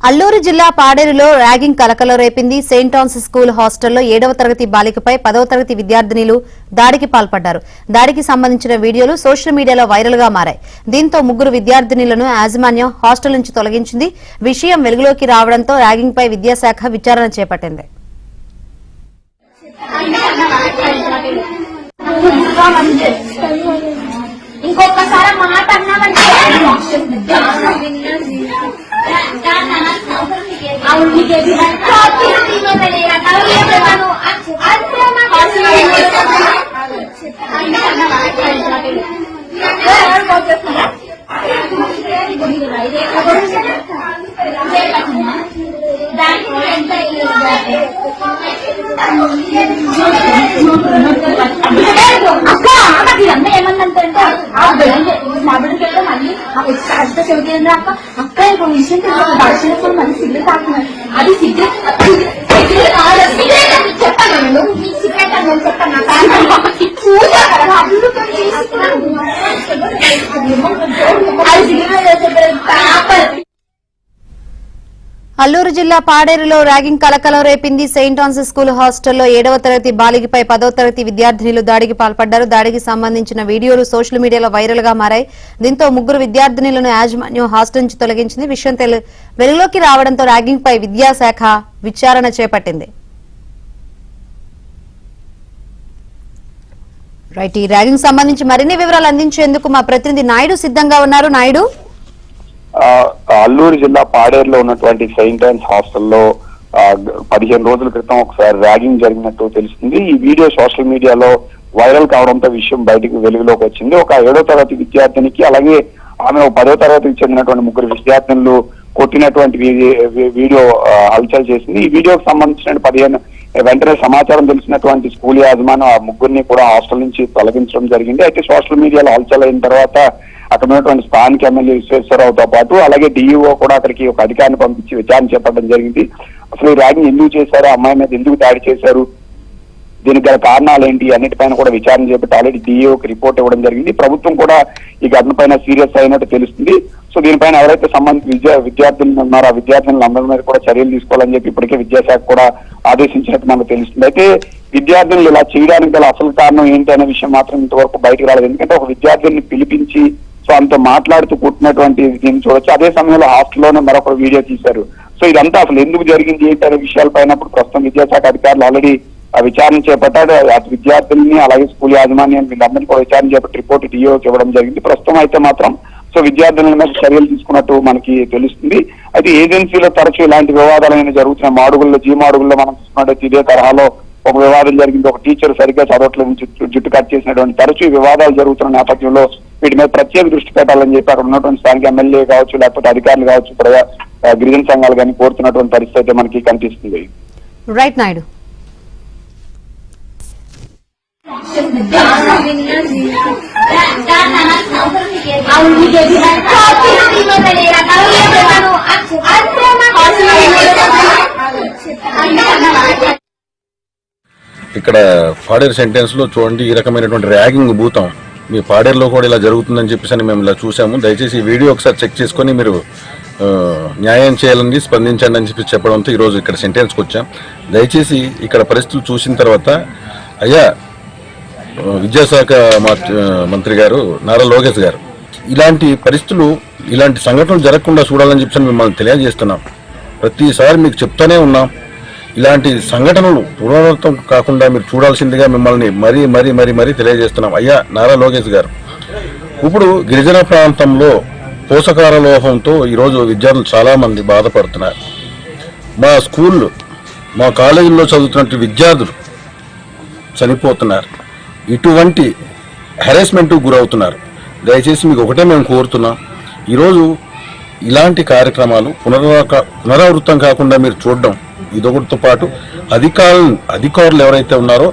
అల్లూరు జిల్లా పాడేరులో ర్యాగింగ్ కలకలం రేపింది. సెయింట్ ఆన్స్ స్కూల్ హాస్టల్లో 7వ తరగతి బాలికపై 10వ తరగతి విద్యార్థినిలు దాడికి పాల్పడ్డారు. దాడికి సంబంధించిన వీడియోలు సోషల్ మీడియాలో వైరల్ గా మారాయి. దీంతో ముగ్గురు విద్యార్థినిలను యాజమాన్యం హాస్టల్ నుంచి తొలగించింది. విషయం వెలుగులోకి రావడంతో ర్యాగింగ్ పై విద్యాశాఖ విచారణ చేపట్టింది. ఇంకొకసారి మాట అన్నామంటే అక్క ఏమన్నంటే మా బిడ్డకి మళ్ళీ అక్క చెబుతుంది అక్క అక్క ఇంకో విషయం దర్శనప్పుడు మళ్ళీ సిగరెట్ తాకున్నాను. అది సిగరెట్ చెప్పాను సిగరెట్ అని చెప్పాను. పూజ అది సిగరెట్. అల్లూరు జిల్లా పాడేరులో ర్యాగింగ్ కలకలం రేపింది. సెయింట్ ఆన్స్ స్కూల్ హాస్టల్లో 7వ తరగతి బాలికపై 10వ తరగతి విద్యార్థినిలు దాడికి పాల్పడ్డారు. దాడికి సంబంధించిన వీడియోలు సోషల్ మీడియాలో వైరల్ గా మారాయి. దీంతో ముగ్గురు విద్యార్థినులను యాజమాన్యం హాస్టల్ నుంచి తొలగించింది. విషయం వెలుగులోకి రావడంతో ర్యాగింగ్ పై విద్యాశాఖ విచారణ చేపట్టింది. రైట్, ఈ ర్యాగింగ్ సంబంధించి మరిన్ని వివరాలు అందించేందుకు మా ప్రతినిధి నాయుడు సిద్ధంగా ఉన్నారు. నాయుడు, అల్లూరు జిల్లా పాడేరులో ఉన్నటువంటి సెయింట్ ఆన్స్ హాస్టల్లో 15 రోజుల క్రితం ఒకసారి ర్యాగింగ్ జరిగినట్టు తెలుస్తుంది. ఈ వీడియో సోషల్ మీడియాలో వైరల్ కావడంతో విషయం బయటకు వెలుగులోకి వచ్చింది. ఒక 7వ తరగతి విద్యార్థినికి అలాగే ఆమె 10వ తరగతికి చెందినటువంటి ముగ్గురు విద్యార్థులు కొట్టినటువంటి వీడియో హల్చల్ చేసింది. ఈ వీడియోకి సంబంధించిన వెంటనే సమాచారం తెలిసినటువంటి స్కూల్ యాజమాన్యం ఆ ముగ్గురిని కూడా హాస్టల్ నుంచి తొలగించడం జరిగింది. అయితే సోషల్ మీడియాలో హల్చల్ అయిన తర్వాత అక్కడ ఉన్నటువంటి స్థానిక ఎమ్మెల్యే విశ్వేశ్వరరావుతో పాటు అలాగే డిఈఓ కూడా అక్కడికి ఒక అధికారిని పంపించి విచారణ చేపట్టడం జరిగింది. అసలు ఈ ర్యాగింగ్ ఎందుకు చేశారు, అమ్మాయి మీద ఎందుకు దాడి చేశారు, దీనికి గల కారణాలు ఏంటి అన్నిటిపైన కూడా విచారణ చేపట్టి ఆల్రెడీ డిఈఓకి రిపోర్ట్ ఇవ్వడం జరిగింది. ప్రభుత్వం కూడా ఈ ఘటన పైన సీరియస్ అయినట్టు తెలుస్తుంది. సో దీనిపైన ఎవరైతే సంబంధించిన విద్యార్థులు ఉన్నారో ఆ విద్యార్థులను అందరి మీద కూడా చర్యలు తీసుకోవాలని చెప్పి ఇప్పటికే విద్యాశాఖ కూడా ఆదేశించినట్టు మనకు తెలుస్తుంది. అయితే విద్యార్థులు ఇలా చేయడానికి గల అసలు కారణం ఏంటి అనే విషయం మాత్రం ఇంతవరకు బయటకు రాలేదు. ఎందుకంటే ఒక విద్యార్థుల్ని పిలిపించి సో అంత మాట్లాడుతూ పుట్టినటువంటి దీన్ని చూడొచ్చు. అదే సమయంలో హాస్టల్లోనే మరొక వీడియో తీశారు. సో ఇదంతా అసలు ఎందుకు జరిగింది ఏంటి అనే విషయాలపైన ప్రస్తుతం విద్యాశాఖ అధికారులు ఆల్రెడీ విచారణ చేపట్టారు. అటు విద్యార్థుల్ని అలాగే స్కూల్ యాజమాన్యాన్ని వీళ్ళందరినీ కూడా విచారణ చేపట్టి రిపోర్ట్ డిఓకి ఇవ్వడం జరిగింది. ప్రస్తుతం అయితే మాత్రం సో విద్యార్థుల మీద చర్యలు తీసుకున్నట్టు మనకి తెలుస్తుంది. అయితే ఏజెన్సీలో తరచూ ఇలాంటి వివాదాలు జరుగుతున్నాయి. మాడుగుల్లో మాడుగుల్లో మనం చూసుకున్నట్టు ఇదే తరహాలో ఒక వివాదం జరిగింది. ఒక టీచర్ సరిగ్గా చదవట్లేదు జుట్టు కట్ చేసినటువంటి తరచూ వివాదాలు జరుగుతున్న నేపథ్యంలో వీటి మీద ప్రత్యేక దృష్టి పెట్టాలని చెప్పి అక్కడ ఉన్నటువంటి స్థానిక ఎమ్మెల్యే కావచ్చు లేకపోతే అధికారులు కావచ్చు గిరిజన సంఘాలు కానీ కోరుతున్నటువంటి పరిస్థితి అయితే మనకి కనిపిస్తుంది. రైట్ నాయుడు. ఇక్కడ పాడేరు సెంటెన్స్ లో చూడండి, ఈ రకమైనటువంటి ర్యాగింగ్ భూతం మీ పాడేరులో కూడా ఇలా జరుగుతుందని చెప్పేసి మేము ఇలా చూసాము. దయచేసి ఈ వీడియో ఒకసారి చెక్ చేసుకొని మీరు న్యాయం చేయాలని స్పందించండి అని చెప్పి చెప్పడంతో ఈరోజు ఇక్కడ సెంటెన్స్కి వచ్చాం. దయచేసి ఇక్కడ పరిస్థితులు చూసిన తర్వాత అయ్యా విద్యాశాఖ మంత్రి గారు నారా లోకేష్ గారు ఇలాంటి పరిస్థితులు ఇలాంటి సంఘటనలు జరగకుండా చూడాలని చెప్పి మిమ్మల్ని తెలియజేస్తున్నాం. ప్రతిసారి మీకు చెప్తానే ఉన్నాం, ఇలాంటి సంఘటనలు పునరావృతం కాకుండా మీరు చూడాల్సిందిగా మిమ్మల్ని మరీ మరీ మరీ మరీ తెలియజేస్తున్నాం. అయ్యా నారా లోకేష్ గారు, ఇప్పుడు గిరిజన ప్రాంతంలో పోషకాహార లోపంతో ఈరోజు విద్యార్థులు చాలామంది బాధపడుతున్నారు. మా స్కూళ్ళు మా కాలేజీల్లో చదువుతున్న విద్యార్థులు చనిపోతున్నారు, ఇటువంటి హెరాస్మెంట్ గురవుతున్నారు. దయచేసి మీకు ఒకటే మేము కోరుతున్నాం, ఈరోజు ఇలాంటి కార్యక్రమాలు పునరావృతం కాకుండా మీరు చూడడం ఇదొకటితో పాటు అధికారులు ఎవరైతే ఉన్నారో